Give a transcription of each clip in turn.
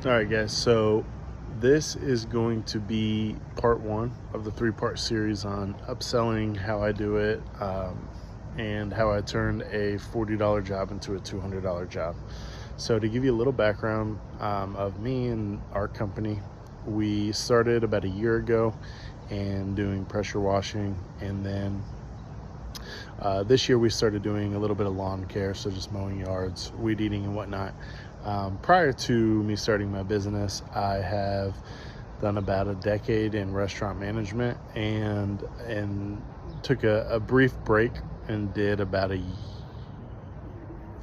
All right, guys. So this is going to be part one of the three-part series on upselling, how I do it, and how I turned a $40 job into a $200 job. So to give you a little background of me and our company, we started about a year ago and doing pressure washing, and then this year we started doing a little bit of lawn care, so just mowing yards, weed eating and whatnot. Prior to me starting my business, I have done about a decade in restaurant management and took a brief break and did about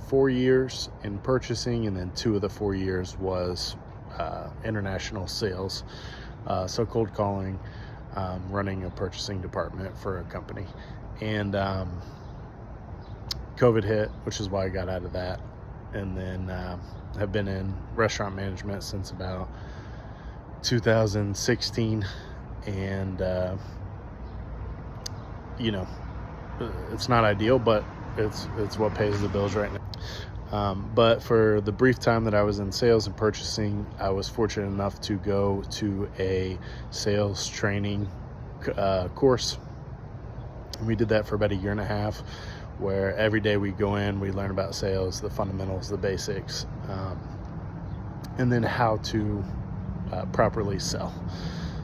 4 years in purchasing, and then 2 of the 4 years was international sales, so cold calling, running a purchasing department for a company. And COVID hit, which is why I got out of that, and then have been in restaurant management since about 2016. And it's not ideal, but it's what pays the bills right now. But for the brief time that I was in sales and purchasing, I was fortunate enough to go to a sales training course. We did that for about a year and a half, where every day we go in, we learn about sales, the fundamentals, the basics, and then how to properly sell.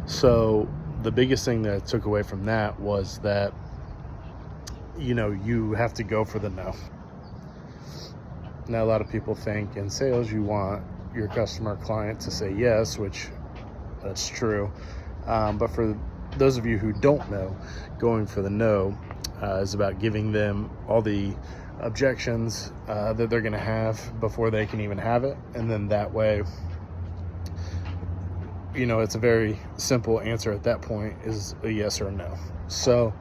So the biggest thing that I took away from that was that, you have to go for the no. Now, a lot of people think in sales, you want your customer client to say yes, which that's true. But for those of you who don't know, going for the no is about giving them all the objections that they're going to have before they can even have it. And then that way, it's a very simple answer at that point, is a yes or a no. So,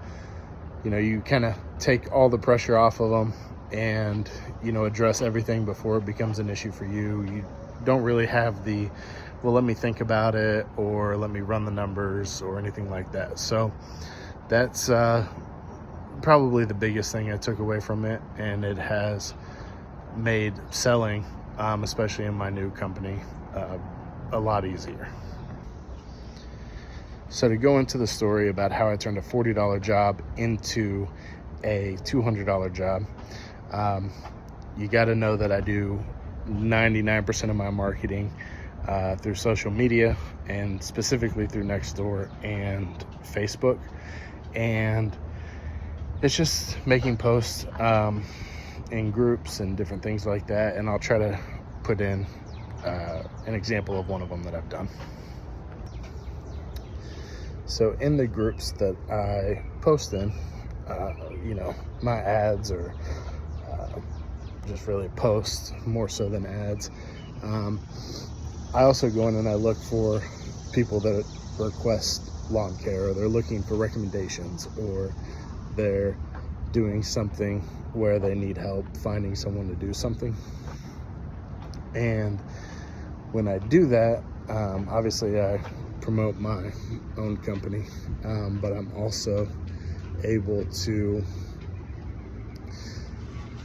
you kind of take all the pressure off of them and, address everything before it becomes an issue for you. You don't really have the, well, let me think about it, or let me run the numbers, or anything like that. So that's probably the biggest thing I took away from it, and it has made selling, especially in my new company, a lot easier. So to go into the story about how I turned a $40 job into a $200 job, you got to know that I do 99% of my marketing through social media, and specifically through Nextdoor and Facebook. And it's just making posts in groups and different things like that. And I'll try to put in an example of one of them that I've done. So in the groups that I post in, my ads, or just really posts more so than ads, I also go in and I look for people that request lawn care, or they're looking for recommendations, or they're doing something where they need help finding someone to do something. And when I do that, obviously I promote my own company, but I'm also able to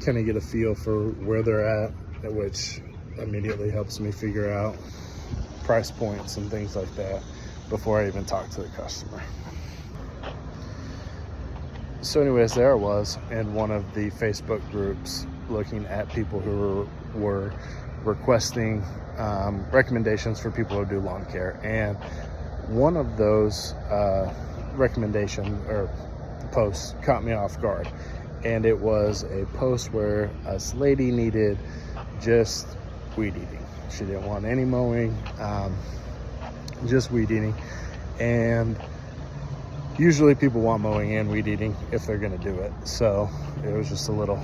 kind of get a feel for where they're at, which immediately helps me figure out price points and things like that before I even talk to the customer. So anyways, there I was in one of the Facebook groups looking at people who were requesting recommendations for people who do lawn care. And one of those recommendation or posts caught me off guard. And it was a post where this lady needed just weed eating. She didn't want any mowing, just weed eating. And usually people want mowing and weed eating if they're going to do it. So it was just a little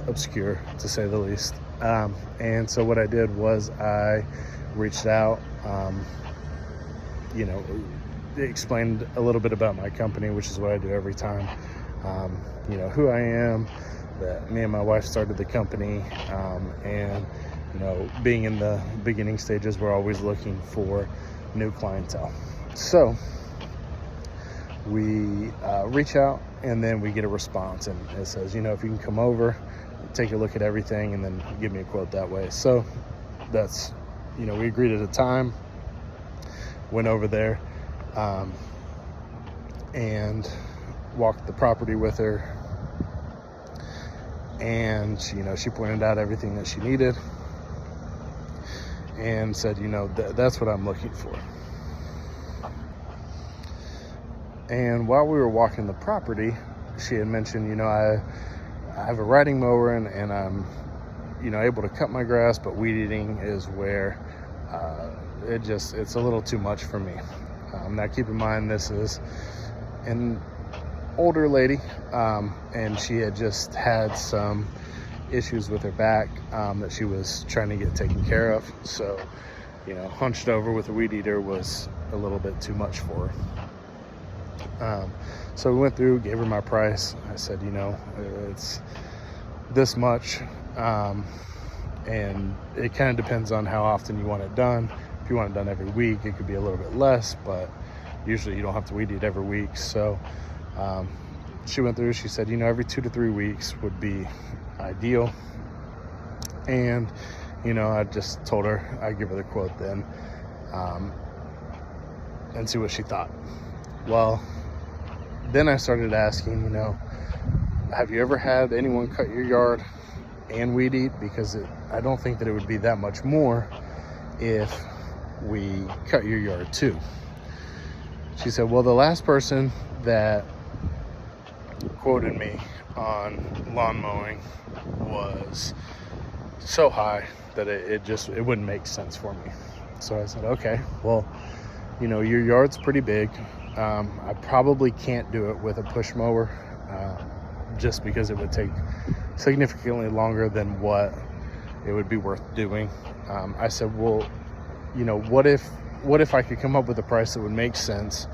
obscure, to say the least. And so what I did was I reached out, explained a little bit about my company, which is what I do every time. Who I am, that me and my wife started the company, and being in the beginning stages, we're always looking for new clientele. So we reach out, and then we get a response, and it says, if you can come over, take a look at everything, and then give me a quote that way. So that's we agreed at a time, went over there, and walked the property with her. And, she pointed out everything that she needed and said, that's what I'm looking for. And while we were walking the property, she had mentioned, I have a riding mower and I'm, able to cut my grass, but weed eating is where it's a little too much for me. Now keep in mind, this is an older lady, and she had just had some issues with her back that she was trying to get taken care of. So, hunched over with a weed eater was a little bit too much for her. So we went through, gave her my price. I said, it's this much, and it kind of depends on how often you want it done. If you want it done every week, it could be a little bit less, but usually you don't have to weed eat every week. So she went through, she said, every 2 to 3 weeks would be ideal. And, I just told her I'd give her the quote then, and see what she thought. Well, then I started asking, have you ever had anyone cut your yard and weed eat? Because I don't think that it would be that much more if we cut your yard too. She said, well, the last person that quoted me on lawn mowing was so high that it wouldn't make sense for me. So I said, okay, well, your yard's pretty big. I probably can't do it with a push mower, just because it would take significantly longer than what it would be worth doing. I said, well, what if I could come up with a price that would make sense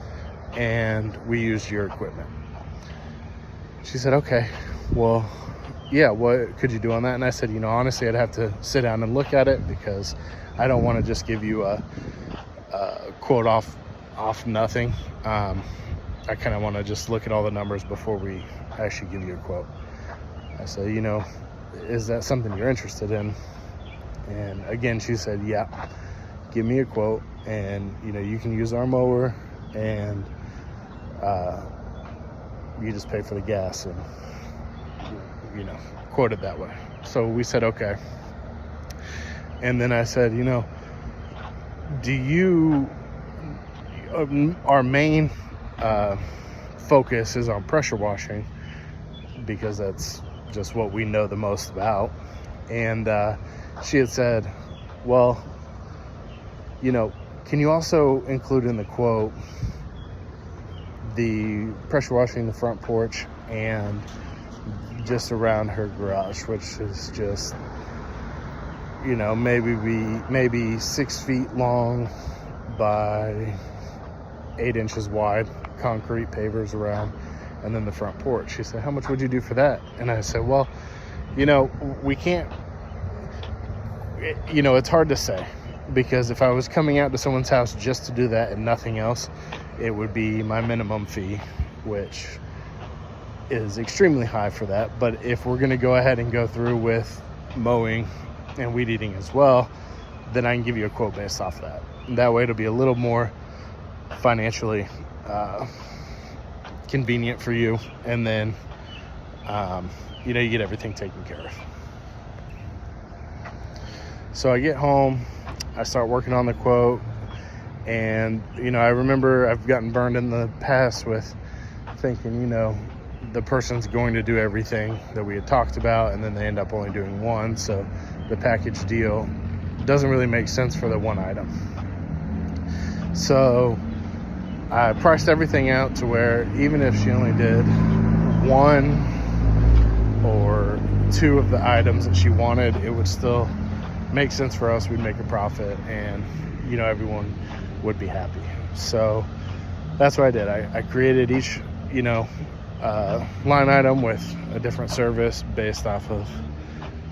and we used your equipment? She said, okay, well, yeah, what could you do on that? And I said, honestly, I'd have to sit down and look at it, because I don't want to just give you a quote off nothing. I kind of want to just look at all the numbers before we actually give you a quote. I said, is that something you're interested in? And again, she said, yeah, give me a quote, and you can use our mower, and you just pay for the gas, and quote it that way. So we said, okay. And then I said, do you, our main focus is on pressure washing, because that's just what we know the most about. And she had said, well, can you also include in the quote the pressure washing the front porch and just around her garage, which is just, maybe 6 feet long by 8 inches wide, concrete pavers around, and then the front porch. She said, how much would you do for that? And I said, well, we can't, it's hard to say, because if I was coming out to someone's house just to do that and nothing else, it would be my minimum fee, which is extremely high for that. But if we're going to go ahead and go through with mowing and weed eating as well, then I can give you a quote based off that. That way it'll be a little more financially convenient for you, and then you get everything taken care of. So I get home, I start working on the quote, and I remember I've gotten burned in the past with thinking, the person's going to do everything that we had talked about, and then they end up only doing one. So the package deal doesn't really make sense for the one item. So I priced everything out to where even if she only did 1 or 2 of the items that she wanted, it would still make sense for us. We'd make a profit, and everyone would be happy. So that's what I did. I created each line item with a different service based off of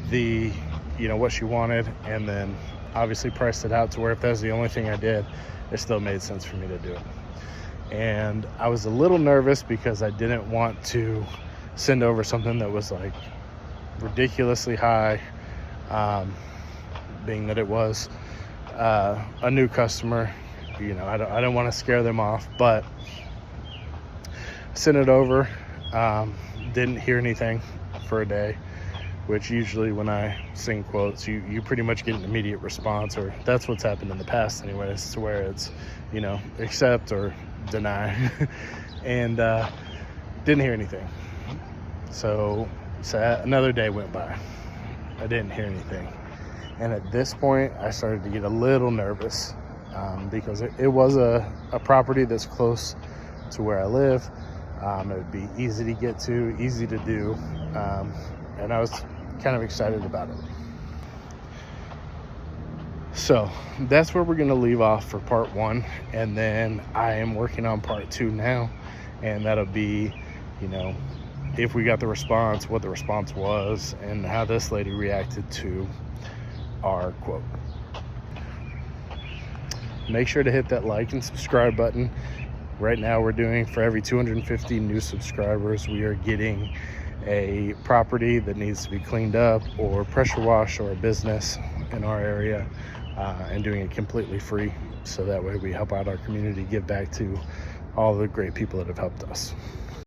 the what she wanted, and then obviously priced it out to where if that's the only thing I did, it still made sense for me to do it. And I was a little nervous because I didn't want to send over something that was like ridiculously high, being that it was a new customer. I don't want to scare them off, but sent it over. Didn't hear anything for a day, which usually when I send quotes, you pretty much get an immediate response, or that's what's happened in the past anyways, to where it's, accept or deny. And didn't hear anything. So another day went by. I didn't hear anything. And at this point, I started to get a little nervous because it was a property that's close to where I live. It would be easy to get to, easy to do, and I was kind of excited about it. So that's where we're going to leave off for part 1, and then I am working on part 2 now, and that'll be, if we got the response, what the response was, and how this lady reacted to our quote. Make sure to hit that like and subscribe button. Right now we're doing, for every 250 new subscribers, we are getting a property that needs to be cleaned up or pressure washed, or a business in our area, and doing it completely free. So that way we help out our community, give back to all the great people that have helped us.